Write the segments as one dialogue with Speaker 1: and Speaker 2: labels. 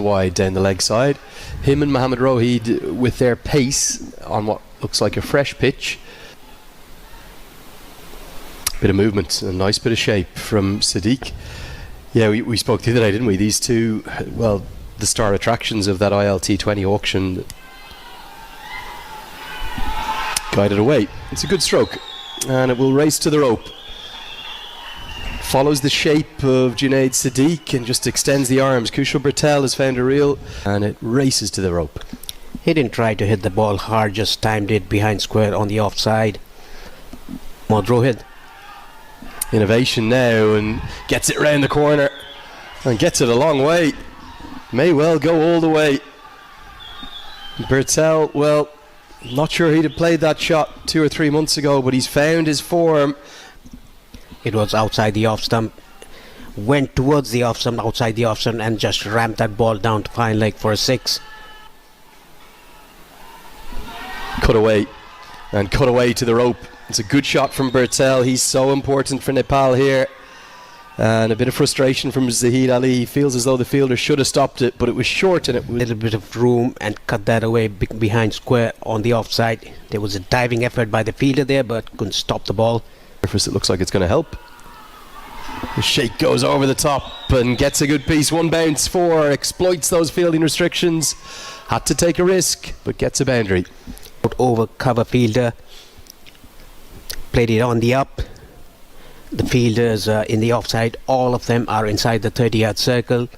Speaker 1: wide down the leg side. Him and Mohamed Rohid with their pace on what looks like a fresh pitch. Bit of movement, a nice bit of shape from Sadiq. Yeah, we spoke the other day, didn't we? These two, well, the star attractions of that ILT20 auction. Guided away. It's a good stroke, and it will race to the rope. Follows the shape of Junaid Sadiq and just extends the arms. Kushal Bertel has found a reel, and it races to the rope.
Speaker 2: He didn't try to hit the ball hard, just timed it behind square on the offside. Rohid.
Speaker 1: Innovation now, and gets it round the corner and gets it a long way. May well go all the way. Bertel, well, not sure he'd have played that shot 2 or 3 months ago, but he's found his form.
Speaker 2: It was outside the off stump, went towards the off stump, outside the off stump, and just rammed that ball down to fine leg for a 6.
Speaker 1: Cut away, and cut away to the rope. It's a good shot from Bertel. He's so important for Nepal here. And a bit of frustration from Zahid Ali. He feels as though the fielder should have stopped it, but it was short, and it was
Speaker 2: a little bit of room and cut that away behind square on the offside. There was a diving effort by the fielder there, but couldn't stop the ball.
Speaker 1: It looks like it's going to help. The shake goes over the top and gets a good piece. 1 bounce, 4, exploits those fielding restrictions. Had to take a risk, but gets a boundary.
Speaker 2: Over cover fielder, played it on the up. The fielders in the offside, all of them are inside the 30-yard circle.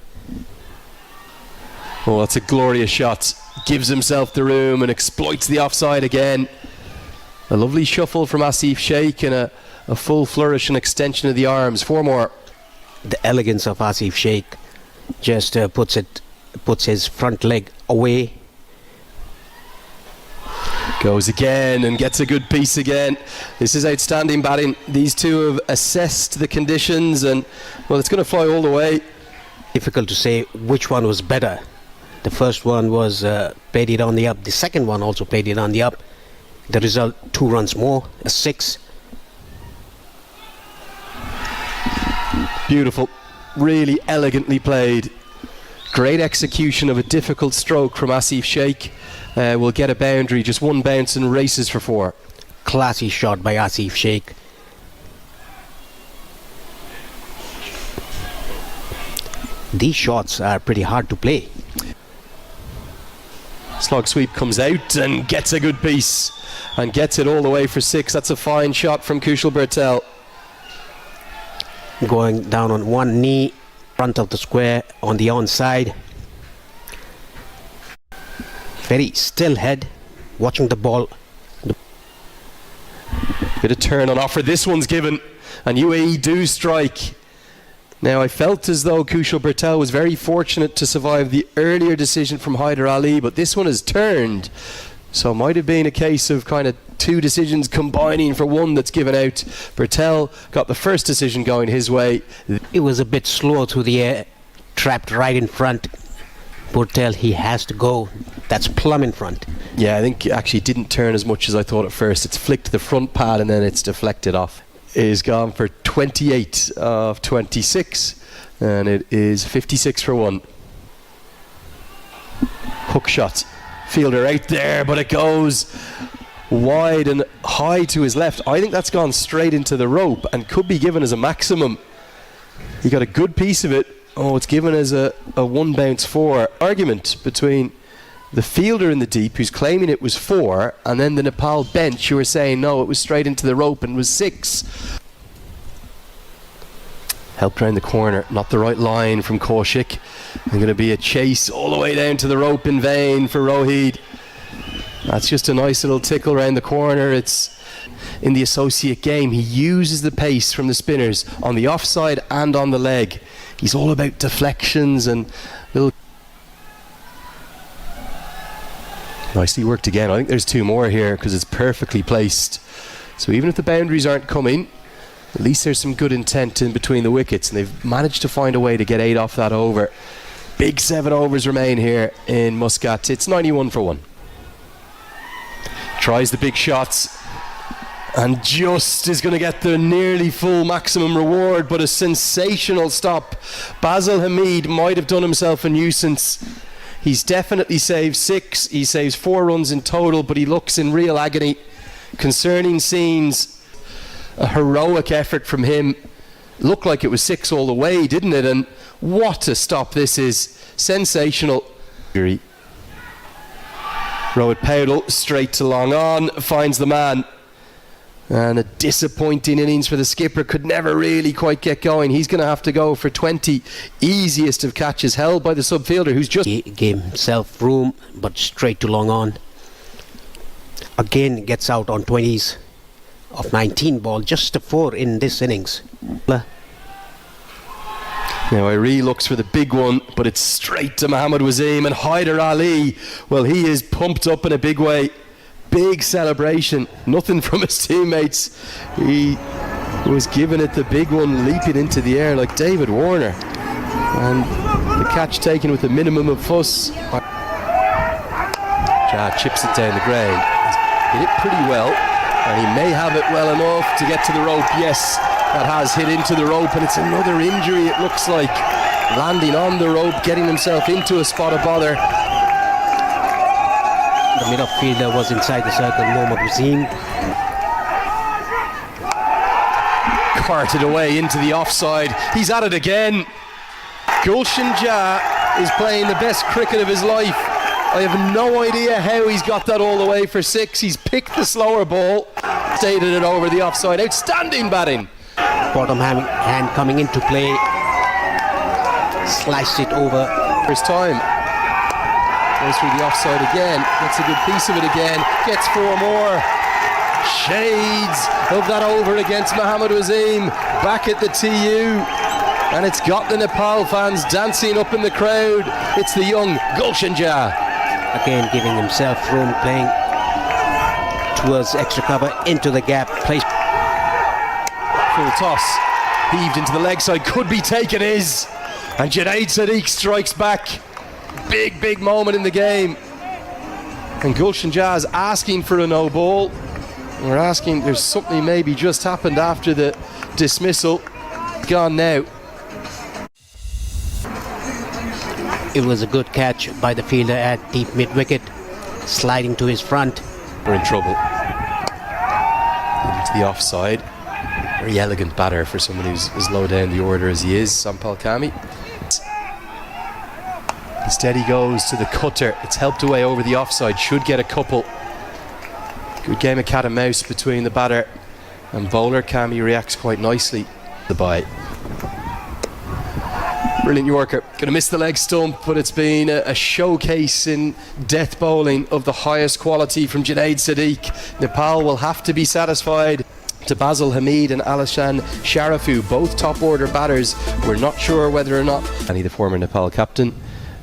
Speaker 1: Oh, that's a glorious shot. Gives himself the room and exploits the offside again. A lovely shuffle from Asif Sheikh and a full flourish and extension of the arms. 4 more.
Speaker 2: The elegance of Asif Sheikh just puts his front leg away.
Speaker 1: Goes again and gets a good piece again. This is outstanding batting. These two have assessed the conditions, and well, it's going to fly all the way.
Speaker 2: Difficult to say which one was better. The first one was played it on the up. The second one also played it on the up. The result, 2 runs more, a 6.
Speaker 1: Beautiful, really elegantly played. Great execution of a difficult stroke from Asif Sheikh. Will get a boundary, just 1 bounce and races for 4.
Speaker 2: Classy shot by Asif Sheikh. These shots are pretty hard to play.
Speaker 1: Slog sweep comes out and gets a good piece and gets it all the way for 6. That's a fine shot from Kushal Bertel.
Speaker 2: Going down on 1 knee, front of the square on the onside. Very still head, watching the ball.
Speaker 1: Bit of turn on offer. This one's given, and UAE do strike. Now, I felt as though Kushal Bertel was very fortunate to survive the earlier decision from Hyder Ali, but this one has turned. So it might have been a case of kind of 2 decisions combining for 1 that's given out. Bertel got the first decision going his way.
Speaker 2: It was a bit slow through the air, trapped right in front. Bertel, he has to go. That's plumb in front.
Speaker 1: Yeah, I think it actually didn't turn as much as I thought at first. It's flicked the front pad and then it's deflected off. It is gone for 28 of 26, and it is 56 for 1. Hook shot. Fielder out there, but it goes wide and high to his left. I think that's gone straight into the rope and could be given as a maximum. He got a good piece of it. Oh, it's given as a 1 bounce 4. Argument between the fielder in the deep, who's claiming it was 4, and then the Nepal bench, who are saying no, it was straight into the rope and was 6. Helped round the corner, not the right line from Kaushik. And going to be a chase all the way down to the rope in vain for Rohid. That's just a nice little tickle round the corner. It's in the associate game. He uses the pace from the spinners on the offside and on the leg. He's all about deflections and little. Nicely worked again. I think there's 2 more here because it's perfectly placed. So even if the boundaries aren't coming, at least there's some good intent in between the wickets, and they've managed to find a way to get 8 off that over. Big 7 overs remain here in Muscat. It's 91 for 1. Tries the big shots And just is going to get the nearly full maximum reward, but a sensational stop. Basil Hamid might have done himself a nuisance. He's definitely saved 6. He saves 4 runs in total, but he looks in real agony. Concerning scenes. A heroic effort from him. Looked like it was 6 all the way, didn't it? And what a stop this is. Sensational. Rohit Paudel straight to long on, finds the man. And a disappointing innings for the skipper, could never really quite get going. He's going to have to go for 20 easiest of catches held by the subfielder, who's just...
Speaker 2: He gave himself room, but straight to long on. Again gets out on 20s of 19 ball, just a 4 in this innings.
Speaker 1: Now Iree looks for the big one, but it's straight to Mohammad Wasim, and Hyder Ali, well, he is pumped up in a big way. Big celebration, nothing from his teammates. He was giving it the big one, leaping into the air like David Warner, and the catch taken with a minimum of fuss. Ja chips it down the ground. He's hit it pretty well, and he may have it well enough to get to the rope. Yes, that has hit into the rope, and it's another injury, it looks like. Landing on the rope, getting himself into a spot of bother.
Speaker 2: The middle fielder was inside the circle, Mohammad Wasim.
Speaker 1: Carted away into the offside. He's at it again. Gulshan Ja is playing the best cricket of his life. I have no idea how he's got that all the way for 6. He's picked the slower ball, stated it over the offside. Outstanding batting.
Speaker 2: Bottom hand coming into play. Sliced it over.
Speaker 1: First time. Goes through the offside again. Gets a good piece of it again. Gets 4 more. Shades of that over against Mohammad Wasim. Back at the TU. And it's got the Nepal fans dancing up in the crowd. It's the young Gulshan Ja.
Speaker 2: Again giving himself room, playing towards extra cover, into the gap. Plays
Speaker 1: full toss. Heaved into the leg side. Could be taken, is. And Junaid Sadiq strikes back. Big moment in the game. And Gulshan Ja's asking for a no ball. We're asking, there's something maybe just happened after the dismissal. Gone now.
Speaker 2: It was a good catch by the fielder at deep mid-wicket, sliding to his front.
Speaker 1: We're in trouble. Into the offside. Very elegant batter for someone who's as low down the order as he is, Sampal Kami. Instead he goes to the cutter. It's helped away over the offside. Should get a couple. Good game of cat and mouse between the batter and bowler. Kami reacts quite nicely. The bye. Brilliant Yorker. Going to miss the leg stump, but it's been a showcase in death bowling of the highest quality from Junaid Sadiq. Nepal will have to be satisfied. To Basil Hamid and Alishan Sharafu, both top order batters. We're not sure whether or not. Annie, the former Nepal captain,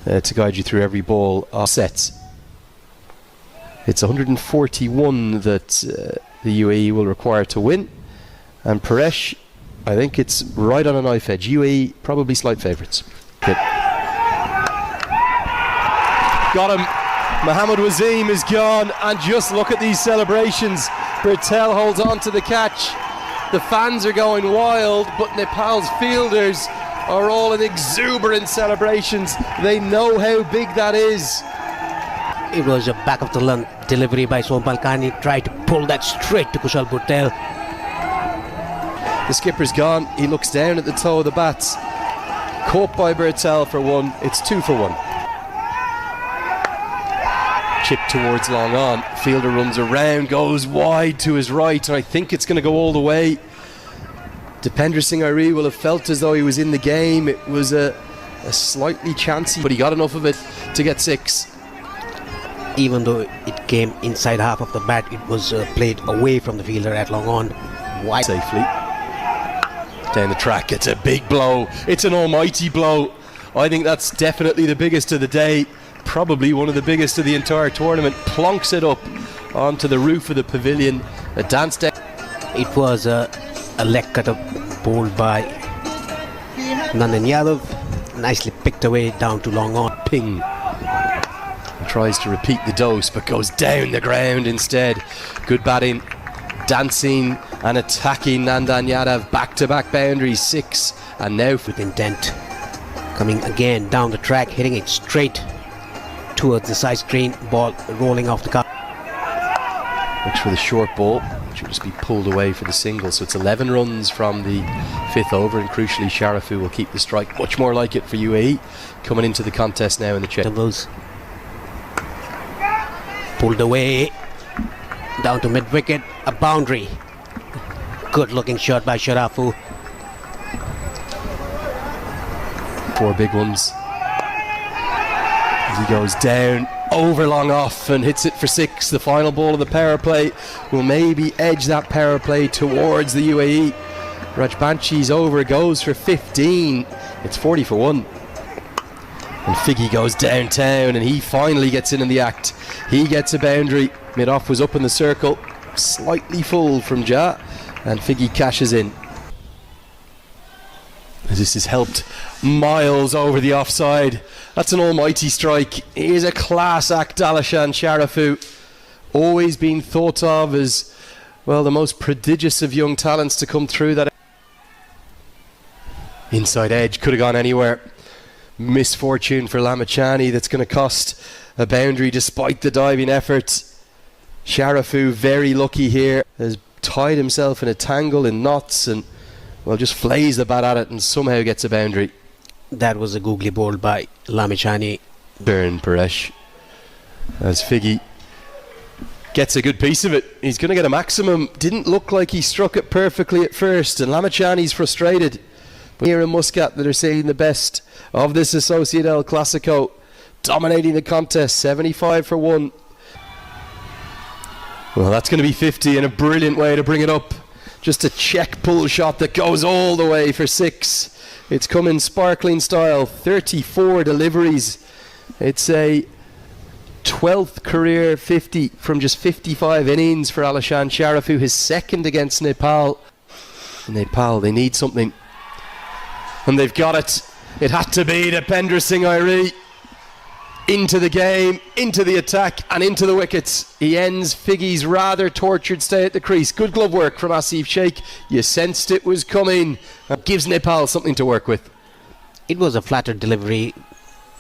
Speaker 1: to guide you through every ball of sets. It's 141 that the UAE will require to win, and Paresh, I think it's right on a knife edge. UAE probably slight favourites. Got him. Mohammad Wasim is gone, and just look at these celebrations. Bertel holds on to the catch. The fans are going wild, but Nepal's fielders are all in exuberant celebrations. They know how big that is.
Speaker 2: It was a back of the lung delivery by Sompal Kani. Tried to pull that straight to Kushal Bertel.
Speaker 1: The skipper's gone. He looks down at the toe of the bats. Caught by Bertel for 1. It's 2 for 1. Chip towards long on. Fielder runs around, goes wide to his right, and I think it's going to go all the way. Dipender Singh Iree will have felt as though he was in the game. It was a slightly chancy, but he got enough of it to get 6.
Speaker 2: Even though it came inside half of the bat, it was played away from the fielder at long on. Wide.
Speaker 1: Safely. Down the track, it's a big blow. It's an almighty blow. I think that's definitely the biggest of the day. Probably one of the biggest of the entire tournament. Plonks it up onto the roof of the pavilion. A dance down.
Speaker 2: It was a leg cutter bowled by Nandan Yadav. Nicely picked away down to long on.
Speaker 1: Ping. And tries to repeat the dose, but goes down the ground instead. Good batting. dancing and attacking Nandan Yadav. Back-to-back boundaries, 6, and now
Speaker 2: with intent. Coming again down the track, hitting it straight towards the side screen, ball rolling off the cup.
Speaker 1: looks for the short ball, which will just be pulled away for the single. So it's 11 runs from the 5th over, and crucially Sharafu will keep the strike. Much more like it for UAE coming into the contest now in the check.
Speaker 2: Pulled away down to mid-wicket, a boundary. Good looking shot by Sharafu.
Speaker 1: 4 big ones. As he goes down, over long off, and hits it for 6. The final ball of the power play will maybe edge that power play towards the UAE. Rajbanchi's over goes for 15. It's 40 for 1. And Figgy goes downtown, and he finally gets in the act. He gets a boundary. Mid-off was up in the circle, slightly full from Ja, and Figgy cashes in. This is helped miles over the offside. That's an almighty strike. He is a class act, Alishan Sharafu. Always been thought of as, well, the most prodigious of young talents to come through that. Inside edge, could have gone anywhere. Misfortune for Lamachani, that's going to cost a boundary despite the diving effort. Sharafu, very lucky here, has tied himself in a tangle in knots and, well, just flays the bat at it and somehow gets a boundary.
Speaker 2: That was a googly ball by Lamachani.
Speaker 1: Burn Paresh, as Figgy gets a good piece of it. He's going to get a maximum. Didn't look like he struck it perfectly at first, and Lamachani's frustrated. But here in Muscat, that are seeing the best of this Associate El Clasico, dominating the contest, 75 for 1. Well, that's going to be 50, and a brilliant way to bring it up. Just a check pull shot that goes all the way for 6. It's come in sparkling style, 34 deliveries. It's a 12th career 50 from just 55 innings for Alishan Sharafu, his second against Nepal. Nepal, they need something, and they've got it. It had to be Dipendra Singh Airi. Into the game, into the attack, and into the wickets. He ends Figgy's rather tortured stay at the crease. Good glove work from Asif Sheikh. You sensed it was coming. That gives Nepal something to work with.
Speaker 2: It was a flattered delivery.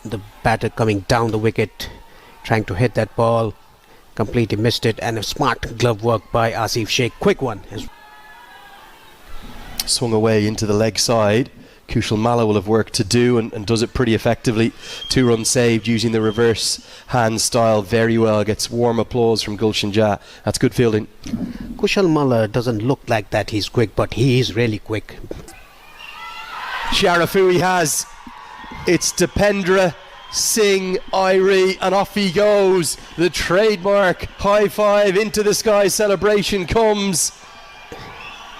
Speaker 2: The batter coming down the wicket, trying to hit that ball. Completely missed it, and a smart glove work by Asif Sheikh. Quick one.
Speaker 1: Swung away into the leg side. Kushal Malla will have work to do, and does it pretty effectively. 2 runs saved using the reverse hand style very well. Gets warm applause from Gulshan Jah. That's good fielding.
Speaker 2: Kushal Malla doesn't look like that he's quick, but he is really quick.
Speaker 1: Sharafu he has. It's Dipendra Singh Airi, and off he goes. The trademark high five into the sky celebration comes.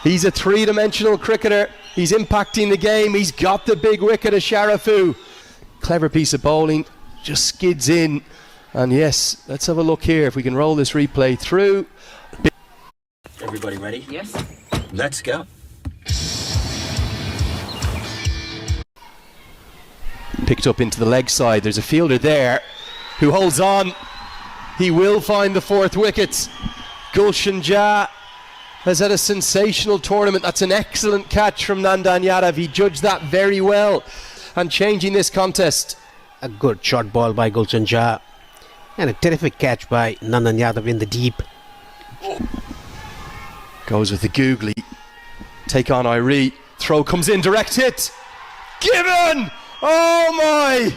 Speaker 1: He's a 3-dimensional cricketer. He's impacting the game. He's got the big wicket of Sharafu. Clever piece of bowling. Just skids in. And yes, let's have a look here if we can roll this replay through.
Speaker 3: Everybody ready?
Speaker 4: Yes.
Speaker 3: Let's go.
Speaker 1: Picked up into the leg side. There's a fielder there who holds on. He will find the 4th wicket. Gulshan Jah has had a sensational tournament. That's an excellent catch from Nandan Yadav. He judged that very well, and changing this contest.
Speaker 2: A good short ball by Gulshan Jah, and a terrific catch by Nandan Yadav in the deep.
Speaker 1: Goes with the googly. Take on Airi. Throw comes in, direct hit. Given! Oh my!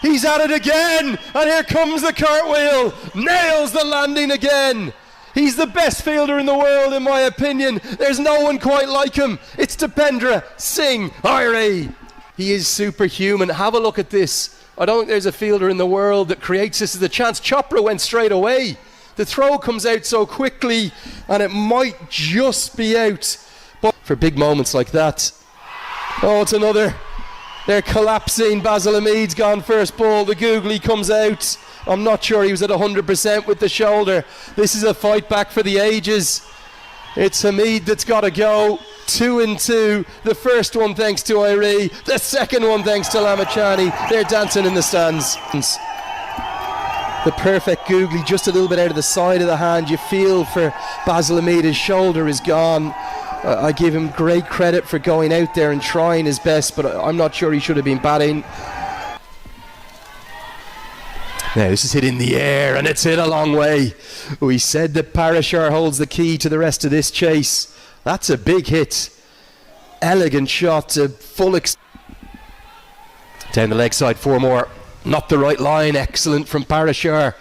Speaker 1: He's at it again, and here comes the cartwheel. Nails the landing again. He's the best fielder in the world, in my opinion. There's no one quite like him. It's Dipendra Singh Airi. He is superhuman. Have a look at this. I don't think there's a fielder in the world that creates this as a chance. Chopra went straight away. The throw comes out so quickly, and it might just be out. But for big moments like that. Oh, it's another. They're collapsing. Basil Hamid's gone first ball. The googly comes out. I'm not sure he was at 100% with the shoulder. This is a fight back for the ages. It's Hamid that's got to go. 2 and 2. The first one thanks to Airi. The second one thanks to Lamachani. They're dancing in the stands. The perfect googly, just a little bit out of the side of the hand. You feel for Basil Hamida's shoulder is gone. I give him great credit for going out there and trying his best, but I'm not sure he should have been batting. Now this is hit in the air and it's hit a long way. We said that Parashar holds the key to the rest of this chase. That's a big hit. Elegant shot to full down the leg side, 4 more. Not the right line, excellent from Parashar.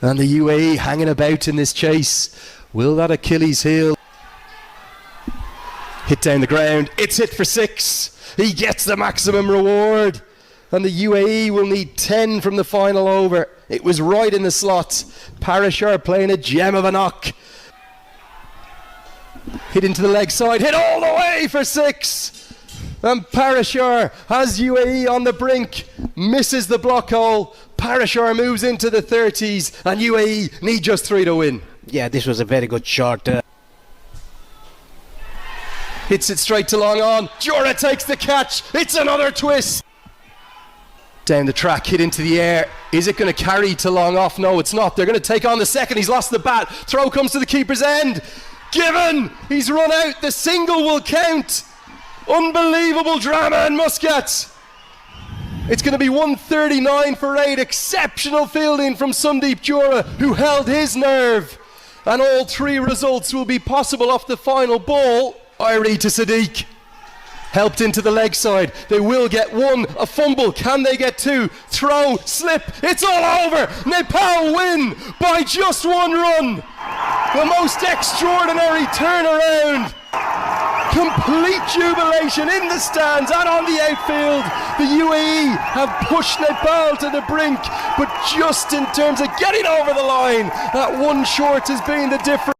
Speaker 1: And the UAE hanging about in this chase. Will that Achilles heel? Hit down the ground, it's hit for 6. He gets the maximum reward. And the UAE will need 10 from the final over. It was right in the slot. Parashar playing a gem of a knock. Hit into the leg side, hit all the way for 6. And Parashar has UAE on the brink, misses the block hole. Parashar moves into the 30s and UAE need just 3 to win.
Speaker 2: Yeah, this was a very good shot.
Speaker 1: Hits it straight to long on. Jura takes the catch. It's another twist. Down the track, hit into the air. Is it going to carry to long off? No, it's not. They're going to take on the second. He's lost the bat. Throw comes to the keeper's end. Given. He's run out. The single will count. Unbelievable drama in Muscat. It's going to be 139 for 8. Exceptional fielding from Sundeep Jura, who held his nerve. And all 3 results will be possible off the final ball. Irie to Sadiq. Helped into the leg side. They will get 1. A fumble. Can they get 2? Throw. Slip. It's all over. Nepal win by just 1 run. The most extraordinary turnaround. Complete jubilation in the stands and on the outfield. The UAE have pushed Nepal to the brink, but just in terms of getting over the line, that 1 short has been the difference.